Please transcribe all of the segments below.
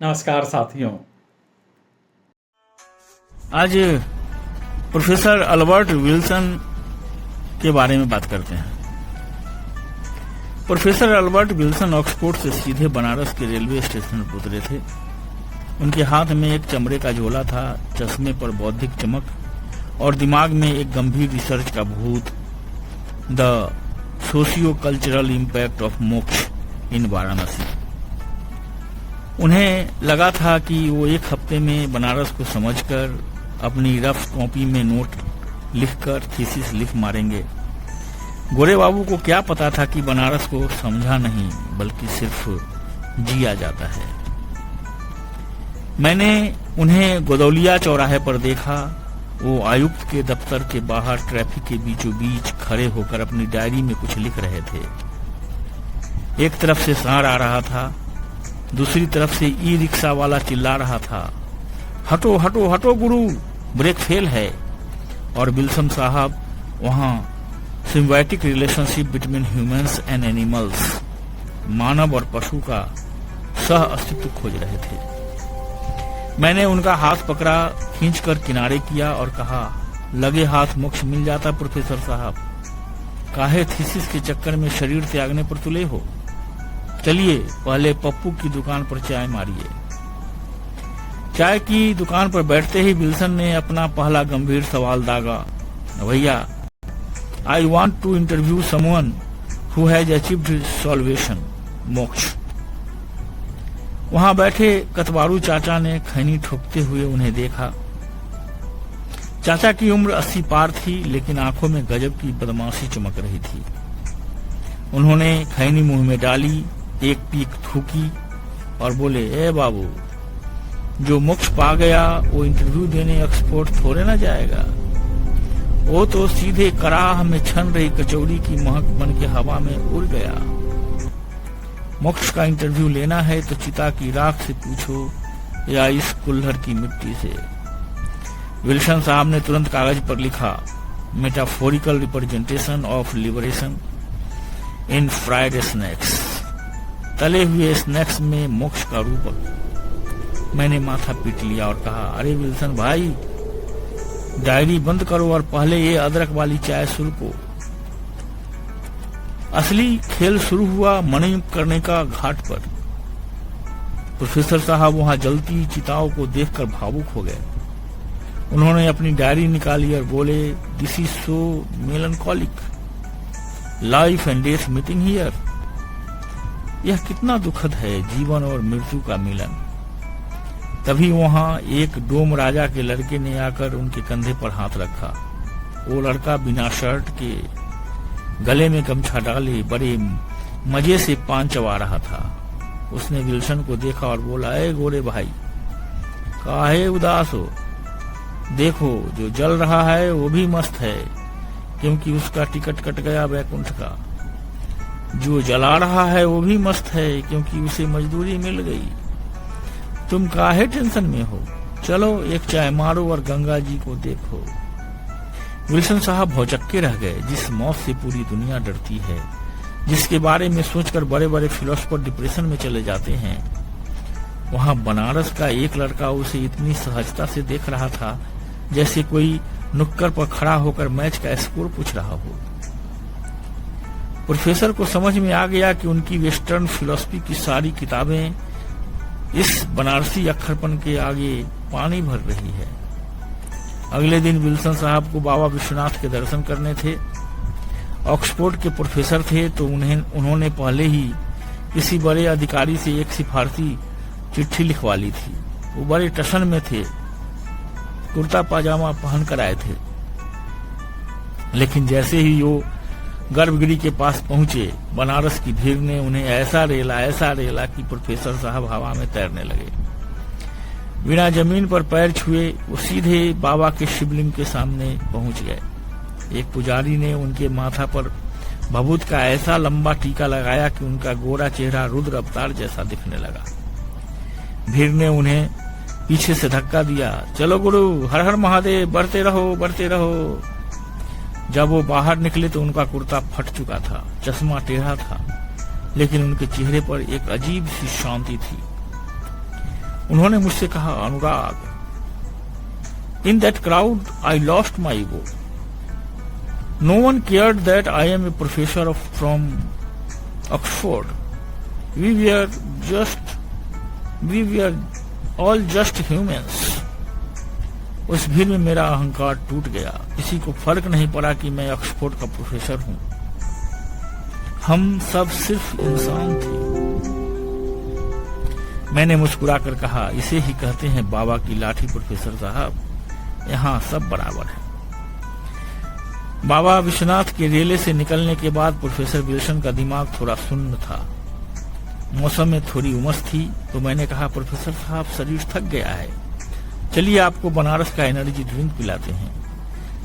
नमस्कार साथियों। आज प्रोफेसर अल्बर्ट विल्सन के बारे में बात करते हैं। प्रोफेसर अल्बर्ट विल्सन ऑक्सफोर्ड से सीधे बनारस के रेलवे स्टेशन पर उतरे थे। उनके हाथ में एक चमड़े का झोला था, चश्मे पर बौद्धिक चमक और दिमाग में एक गंभीर रिसर्च का भूत, the socio cultural impact of मोक्ष इन वाराणसी। उन्हें लगा था कि वो एक हफ्ते में बनारस को समझकर अपनी रफ कॉपी में नोट लिखकर थीसिस लिख मारेंगे। गोरे बाबू को क्या पता था कि बनारस को समझा नहीं बल्कि सिर्फ जिया जाता है। मैंने उन्हें गोदौलिया चौराहे पर देखा। वो आयुक्त के दफ्तर के बाहर ट्रैफिक के बीचों बीच खड़े होकर अपनी डायरी में कुछ लिख रहे थे। एक तरफ से सांड आ रहा था, दूसरी तरफ से ई रिक्शा वाला चिल्ला रहा था, हटो हटो हटो गुरु, ब्रेक फेल है। और विल्सन साहब वहां symbiotic relationship between humans and animals, मानव और पशु का सह अस्तित्व खोज रहे थे। मैंने उनका हाथ पकड़ा, खींचकर किनारे किया और कहा, लगे हाथ मोक्ष मिल जाता प्रोफेसर साहब। काहे थीसिस के चक्कर में शरीर त्यागने पर तुले हो? चलिए पहले पप्पू की दुकान पर चाय मारिए। चाय की दुकान पर बैठते ही विल्सन ने अपना पहला गंभीर सवाल दागा, भैया, I want to interview someone who has achieved salvation, मोक्ष। वहां बैठे कतवारू चाचा ने खैनी ठोकते हुए उन्हें देखा। चाचा की उम्र 80 पार थी, लेकिन आंखों में गजब की बदमाशी चमक रही थी। उन्होंने खैनी मुंह में डाली, एक पीक थूकी और बोले, ए बाबू, जो मोक्ष पा गया वो इंटरव्यू देने ऑक्सफोर्ड थोड़े ना जाएगा। वो तो सीधे कराह में छन रही कचौड़ी की महक बन के हवा में उड़ गया। मोक्ष का इंटरव्यू लेना है तो चिता की राख से पूछो या इस कुल्हड़ की मिट्टी से। विल्सन साहब ने तुरंत कागज पर लिखा, metaphorical representation of liberation in fried snacks, तले हुए स्नैक्स में मोक्ष का रूप। मैंने माथा पीट लिया और कहा, अरे विल्सन भाई, डायरी बंद करो और पहले ये अदरक वाली चाय सुलको। असली खेल शुरू हुआ मणि करने का घाट पर। प्रोफेसर साहब वहां जलती चिताओं को देखकर भावुक हो गए। उन्होंने अपनी डायरी निकाली और बोले, this is so melancholic, life and death meeting here. यह कितना दुखद है, जीवन और मृत्यु का मिलन। तभी वहां एक डोम राजा के लड़के ने आकर उनके कंधे पर हाथ रखा। वो लड़का बिना शर्ट के, गले में गमछा डाले, बड़े मजे से पान चबा रहा था। उसने विल्सन को देखा और बोला, ए गोरे भाई, काहे उदास हो? देखो, जो जल रहा है वो भी मस्त है, क्योंकि उसका टिकट कट गया वैकुंठ का। जो जला रहा है वो भी मस्त है, क्योंकि उसे मजदूरी मिल गई। तुम काहे टेंशन में हो? चलो एक चाय मारो और गंगा जी को देखो। विल्सन साहब भौचक्के रह गए। जिस मौत से पूरी दुनिया डरती है, जिसके बारे में सोचकर बड़े बड़े फिलोसोफर डिप्रेशन में चले जाते हैं, वहां बनारस का एक लड़का उसे इतनी सहजता से देख रहा था जैसे कोई नुक्कड़ पर खड़ा होकर मैच का स्कोर पूछ रहा हो। प्रोफेसर को समझ में आ गया कि उनकी वेस्टर्न फिलॉसफी की सारी किताबें इस बनारसी अक्खरपन के आगे पानी भर रही है। अगले दिन विल्सन साहब को बाबा विश्वनाथ के दर्शन करने थे। ऑक्सफोर्ड के प्रोफेसर थे तो उन्होंने पहले ही किसी बड़े अधिकारी से एक सिफारसी चिट्ठी लिखवा ली थी। वो बड़े टशन में थे, कुर्ता पाजामा पहन कर आए थे। लेकिन जैसे ही वो गर्भगृह के पास पहुंचे, बनारस की भीड़ ने उन्हें ऐसा रेला कि प्रोफेसर साहब हवा में तैरने लगे। बिना जमीन पर पैर छुए वो सीधे बाबा के शिवलिंग के सामने पहुंच गए। एक पुजारी ने उनके माथा पर भभूत का ऐसा लंबा टीका लगाया कि उनका गोरा चेहरा रुद्र अवतार जैसा दिखने लगा। भीड़ ने उन्हें पीछे से धक्का दिया, चलो गुरु, हर हर महादेव, बढ़ते रहो बढ़ते रहो। जब वो बाहर निकले तो उनका कुर्ता फट चुका था, चश्मा टेढ़ा था, लेकिन उनके चेहरे पर एक अजीब सी शांति थी। उन्होंने मुझसे कहा, Anurag, in that crowd I lost my ego. No one cared that I am a professor from Oxford. We were all just humans. उस भीड़ में मेरा अहंकार टूट गया. किसी को फर्क नहीं पड़ा कि मैं ऑक्सफोर्ड का प्रोफेसर हूं. हम सब सिर्फ इंसान थे. मैंने मुस्कुराकर कहा, इसे ही कहते हैं बाबा की लाठी प्रोफेसर साहब. यहाँ सब बराबर है. बाबा विश्वनाथ के रेले से निकलने के बाद प्रोफेसर विल्सन का दिमाग थोड़ा सुन्न था. मौसम में थोड़ी उमस थी तो मैंने कहा, प्रोफेसर साहब शरीर थक गया है, चलिए आपको बनारस का एनर्जी ड्रिंक पिलाते हैं.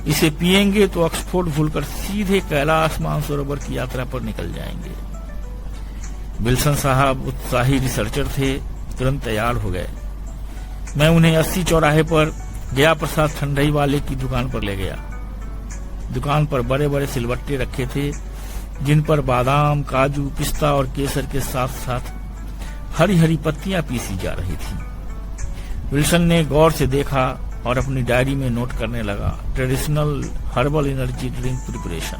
इसे पिएंगे तो ऑक्सफोर्ड भूलकर सीधे कैलाश मानसरोवर की यात्रा पर निकल जाएंगे. विल्सन साहब उत्साही रिसर्चर थे, तुरंत तैयार हो गए. मैं उन्हें 80 चौराहे पर गया प्रसाद ठंडई वाले की दुकान पर ले गया. दुकान पर बड़े बड़े सिलबट्टे रखे थे जिन पर बादाम, काजू, पिस्ता और केसर के साथ साथ हरी हरी पत्तियां पीसी जा रही थी. विल्सन ने गौर से देखा और अपनी डायरी में नोट करने लगा, traditional herbal energy drink preparation.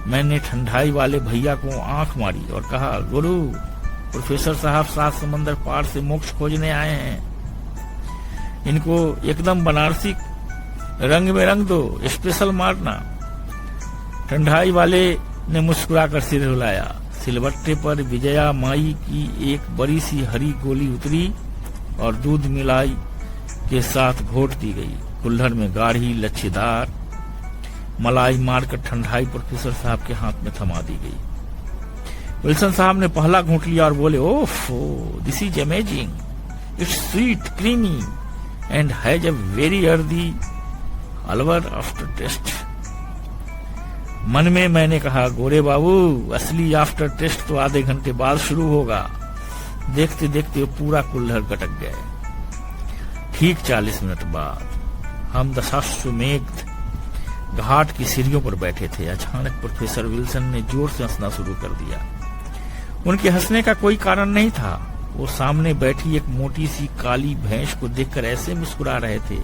मैंने ठंडाई वाले भैया को आंख मारी और कहा, गुरु, प्रोफेसर साहब 7 समंदर पार से मोक्ष खोजने आए हैं. इनको एकदम बनारसी रंग में रंग दो, स्पेशल मारना. ठंडाई वाले ने मुस्कुराकर सिर हिलाया. सिलबट्टे पर विजया माई की एक बड़ी सी हरी गोली उतरी और दूध मिलाई के साथ घोट दी गई. कुल्हड़ में गाढ़ी लच्छेदार मलाई मारकर ठंडाई प्रोफेसर साहब के हाथ में थमा दी गई. विल्सन साहब ने पहला घूंट लिया और बोले, ओफो, this is amazing. It's sweet, creamy and has a very earthy flavour aftertaste. मन में मैंने कहा, गोरे बाबू, असली आफ्टर टेस्ट तो आधे घंटे बाद शुरू होगा. देखते देखते पूरा कुल्हड़ गटक गए. ठीक 40 मिनट बाद हम दशाश्वमेध घाट की सीढ़ियों पर बैठे थे. अचानक प्रोफेसर विल्सन ने जोर से हंसना शुरू कर दिया. उनके हंसने का कोई कारण नहीं था. वो सामने बैठी एक मोटी सी काली भैंस को देखकर ऐसे मुस्कुरा रहे थे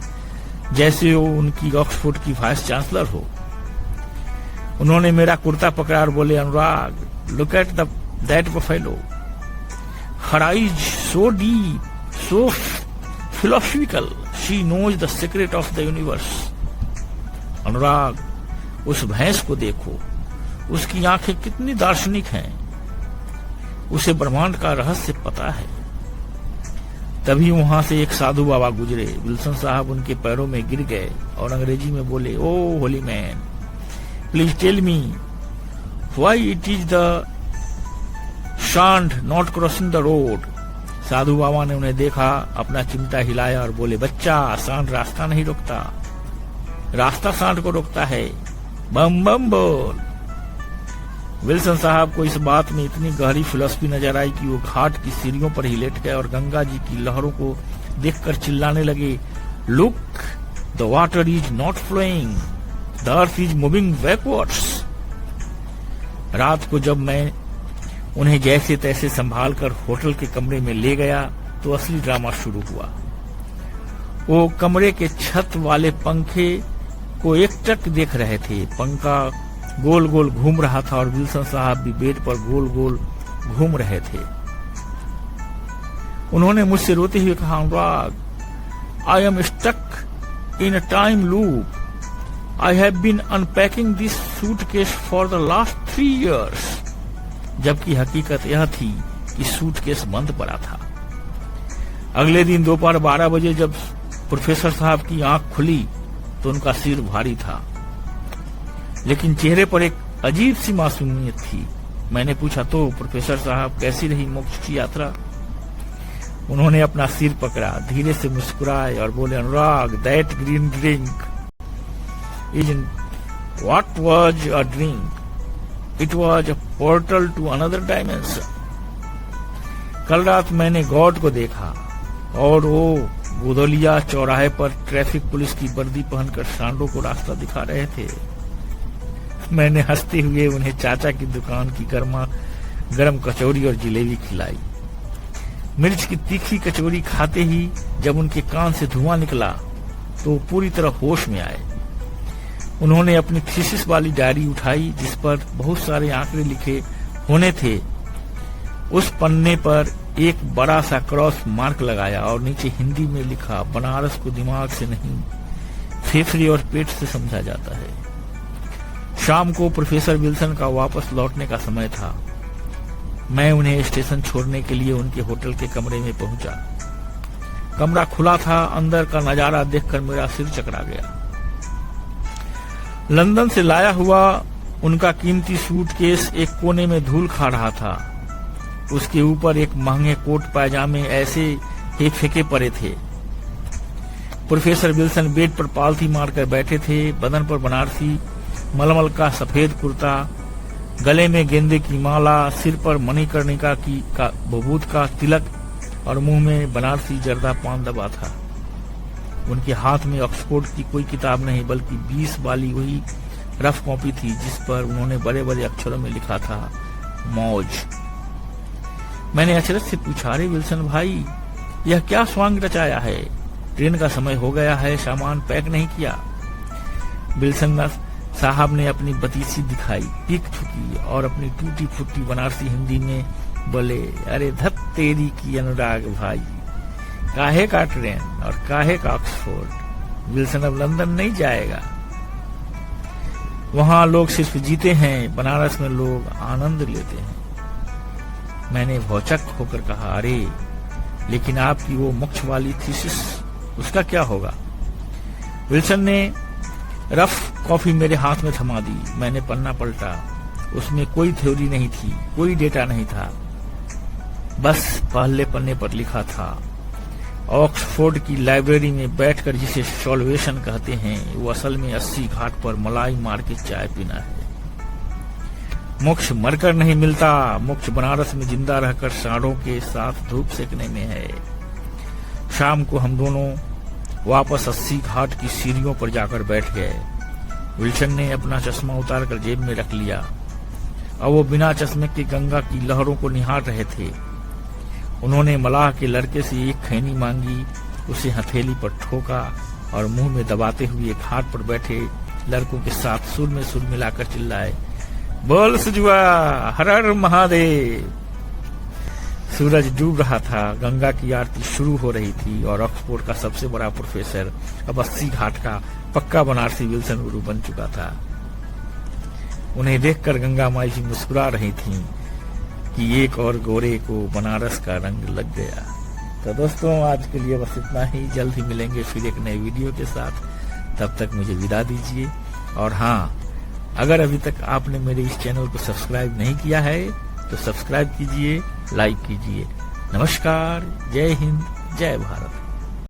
जैसे वो उनकी ऑक्सफोर्ड की वाइस चांसलर हो. उन्होंने मेरा कुर्ता पकड़ा और बोले, Anurag, look at that buffalo. Her eyes so deep, so philosophical, she knows the secret of the universe. Anurag, उस भैंस को देखो, उसकी आंखें कितनी दार्शनिक हैं. उसे ब्रह्मांड का रहस्य पता है. तभी वहां से एक साधु बाबा गुजरे. विल्सन साहब उनके पैरों में गिर गए और अंग्रेजी में बोले, O holy man, please tell me why it is the sand not crossing the road. साधु बाबा ने उन्हें देखा, अपना चिमटा हिलाया और बोले, बच्चा, सांड रास्ता नहीं रोकता, रास्ता सांड को रोकता है. बम बम बोल. विल्सन साहब को इस बात में इतनी गहरी फिलॉसफी नजर आई कि वो घाट की सीढ़ियों पर ही लेट गए और गंगा जी की लहरों को देखकर चिल्लाने लगे, look, the water is not flowing, the earth is moving backwards. रात को जब मैं उन्हें जैसे तैसे संभालकर होटल के कमरे में ले गया तो असली ड्रामा शुरू हुआ. वो कमरे के छत वाले पंखे को एकटक देख रहे थे. पंखा गोल गोल घूम रहा था और विल्सन साहब भी बेड पर गोल गोल घूम रहे थे. उन्होंने मुझसे रोते हुए कहा, Anurag, I am stuck in a time loop. I have been unpacking this suitcase for the last 3 years. जबकि हकीकत यह थी कि सूटकेस बंद पड़ा था. अगले दिन दोपहर 12 बजे जब प्रोफेसर साहब की आंख खुली तो उनका सिर भारी था, लेकिन चेहरे पर एक अजीब सी मासूमियत थी. मैंने पूछा, तो प्रोफेसर साहब, कैसी रही मोक्ष की यात्रा? उन्होंने अपना सिर पकड़ा, धीरे से मुस्कुराए और बोले, Anurag, that green drink is what was a drink, it was a portal to another dimension. कल रात मैंने गॉड को देखा और वो गोदलिया चौराहे पर ट्रैफिक पुलिस की वर्दी पहनकर सांडों को रास्ता दिखा रहे थे. मैंने हंसते हुए उन्हें चाचा की दुकान की गर्मा गरम कचौरी और जिलेबी खिलाई. मिर्च की तीखी कचौरी खाते ही जब उनके कान से धुआं निकला तो पूरी तरह होश में आए। उन्होंने अपनी थीसिस वाली डायरी उठाई जिस पर बहुत सारे आंकड़े लिखे होने थे। उस पन्ने पर एक बड़ा सा क्रॉस मार्क लगाया और नीचे हिंदी में लिखा, बनारस को दिमाग से नहीं फेफड़े और पेट से समझा जाता है। शाम को प्रोफेसर विल्सन का वापस लौटने का समय था। मैं उन्हें स्टेशन छोड़ने के लिए उनके होटल के कमरे में पहुंचा। कमरा खुला था। अंदर का नजारा देखकर मेरा सिर चकरा गया। लंदन से लाया हुआ उनका कीमती सूटकेस एक कोने में धूल खा रहा था। उसके ऊपर एक महंगे कोट पायजामे ऐसे ही फेंके पड़े थे। प्रोफेसर विल्सन बेड पर पालथी मारकर बैठे थे। बदन पर बनारसी मलमल का सफेद कुर्ता, गले में गेंदे की माला, सिर पर मणिकर्णिका की बबूत का तिलक और मुंह में बनारसी जर्दा पान दबा था। उनके हाथ में ऑक्सफोर्ड की कोई किताब नहीं बल्कि 20 वाली वही रफ कॉपी थी जिस पर उन्होंने बड़े बड़े अक्षरों में लिखा था, मौज। मैंने अचरज से पूछा, अरे विल्सन भाई, यह क्या स्वांग रचाया है? ट्रेन का समय हो गया है, सामान पैक नहीं किया। विल्सन साहब ने अपनी बतीसी दिखाई, पीक ठुकी और अपनी टूटी फूटी बनारसी हिंदी में बोले, अरे धत तेरी की अनुराग भाई, काहे का ट्रेन और काहे का ऑक्सफोर्ड? विल्सन अब लंदन नहीं जाएगा। वहां लोग सिर्फ जीते हैं, बनारस में लोग आनंद लेते हैं। मैंने भौचक होकर कहा, अरे लेकिन आपकी वो मोक्ष वाली थीसिस, उसका क्या होगा? विल्सन ने रफ कॉफी मेरे हाथ में थमा दी। मैंने पन्ना पलटा। उसमें कोई थ्योरी नहीं थी, कोई डेटा नहीं था। बस पहले पन्ने पर लिखा था, ऑक्सफोर्ड की लाइब्रेरी में बैठकर जिसे सॉल्वेशन कहते हैं वो असल में 80 घाट पर मलाई मार के चाय पीना है। मोक्ष मरकर नहीं मिलता, मोक्ष बनारस में जिंदा रहकर सांडों के साथ धूप सेकने में है। शाम को हम दोनों वापस 80 घाट की सीढ़ियों पर जाकर बैठ गए। विल्सन ने अपना चश्मा उतारकर जेब में रख लिया और वो बिना चश्मे के गंगा की लहरों को निहार रहे थे। उन्होंने मलाह के लड़के से एक खैनी मांगी, उसे हथेली पर ठोका और मुंह में दबाते हुए घाट पर बैठे लड़कों के साथ सुर में सुर मिलाकर चिल्लाए, बोल सुजुआ, हर हर महादेव। सूरज डूब रहा था, गंगा की आरती शुरू हो रही थी और ऑक्सफोर्ड का सबसे बड़ा प्रोफेसर अब 80 घाट का पक्का बनारसी विल्सन गुरु बन चुका था। उन्हें देखकर गंगा माई जी मुस्कुरा रही थीं कि एक और गोरे को बनारस का रंग लग गया। तो दोस्तों, आज के लिए बस इतना ही। जल्द ही मिलेंगे फिर एक नए वीडियो के साथ। तब तक मुझे विदा दीजिए। और हाँ, अगर अभी तक आपने मेरे इस चैनल को सब्सक्राइब नहीं किया है तो सब्सक्राइब कीजिए, लाइक कीजिए। नमस्कार, जय हिंद, जय भारत।